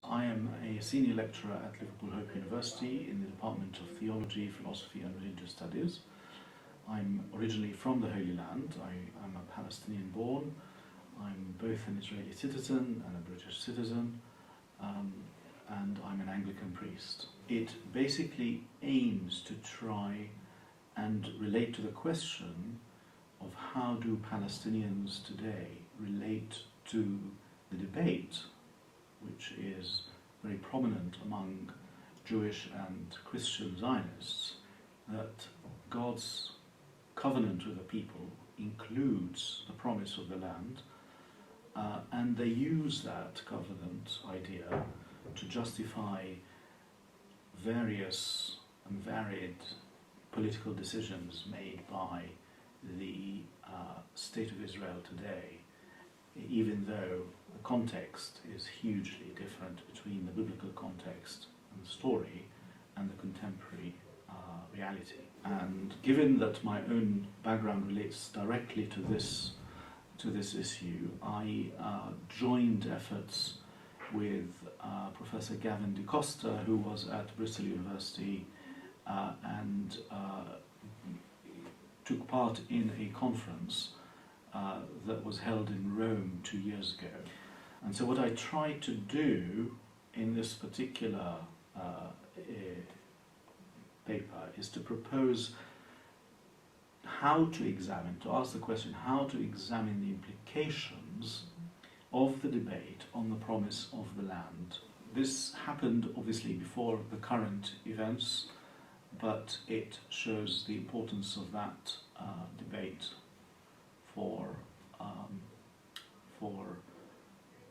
I am a senior lecturer at Liverpool Hope University in the Department of Theology, Philosophy and Religious Studies. I'm originally from the Holy Land. I am a Palestinian born. I'm both an Israeli citizen and a British citizen, and I'm an Anglican priest. It basically aims to try and relate to the question of how do Palestinians today relate to the debate which is very prominent among Jewish and Christian Zionists, that God's covenant with the people includes the promise of the land, and they use that covenant idea to justify various and varied political decisions made by the state of Israel today, even though the context is hugely different between the biblical context and the story and the contemporary reality. And given that my own background relates directly to this issue, I joined efforts with Professor Gavin de Costa, who was at Bristol University and took part in a conference that was held in Rome 2 years ago. And so what I tried to do in this particular paper is to propose how to ask the question, how to examine the implications of the debate on the promise of the land. This happened obviously before the current events, but it shows the importance of that debate for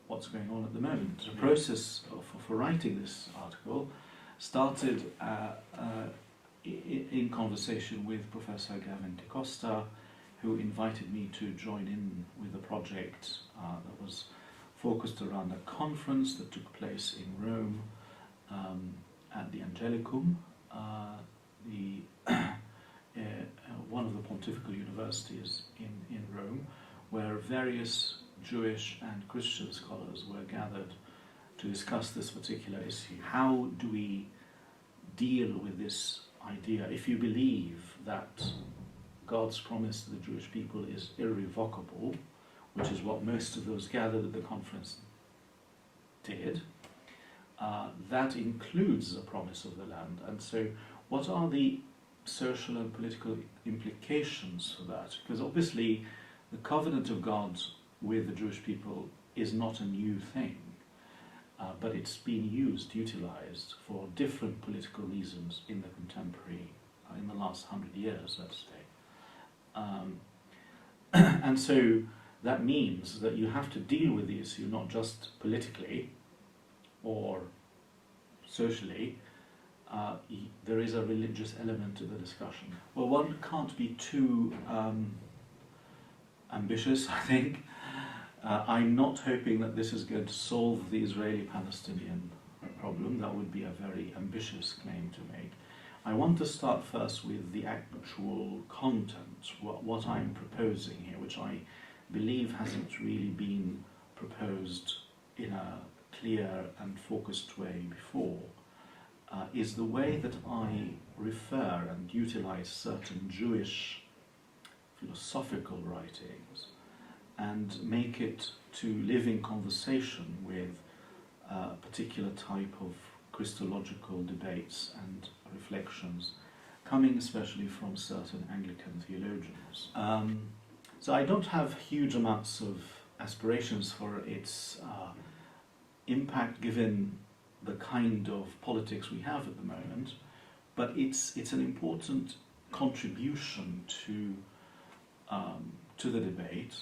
what's going on at the moment. The process for writing this article started in conversation with Professor Gavin de Costa, who invited me to join in with the project that was focused around a conference that took place in Rome at the Angelicum, one of the pontifical universities in Rome, where various Jewish and Christian scholars were gathered to discuss this particular issue. How do we deal with this idea? If you believe that God's promise to the Jewish people is irrevocable, which is what most of those gathered at the conference did, that includes the promise of the land. And so what are the social and political implications for that? Because obviously the covenant of God with the Jewish people is not a new thing, but it's been utilized for different political reasons in the contemporary, in the last 100 years, let's say. And so that means that you have to deal with the issue not just politically or socially. There is a religious element to the discussion. Well, one can't be too ambitious, I think. I'm not hoping that this is going to solve the Israeli-Palestinian problem. That would be a very ambitious claim to make. I want to start first with the actual content, what I'm proposing here, which I believe hasn't really been proposed in a clear and focused way before, is the way that I refer and utilize certain Jewish philosophical writings and make it to live in conversation with a particular type of Christological debates and reflections, coming especially from certain Anglican theologians. So I don't have huge amounts of aspirations for its impact given the kind of politics we have at the moment, but it's an important contribution to the debate,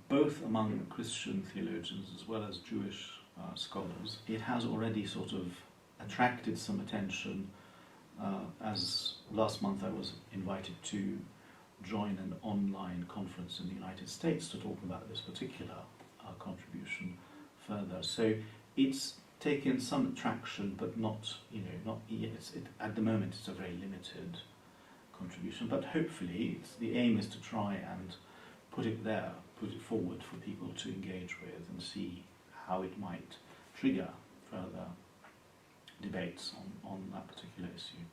both among Christian theologians as well as Jewish scholars. It has already sort of attracted some attention, as last month I was invited to join an online conference in the United States to talk about this particular contribution further. So it's taken some traction, but not yet. At the moment it's a very limited contribution, but hopefully the aim is to try and put it forward for people to engage with and see how it might trigger further debates on that particular issue.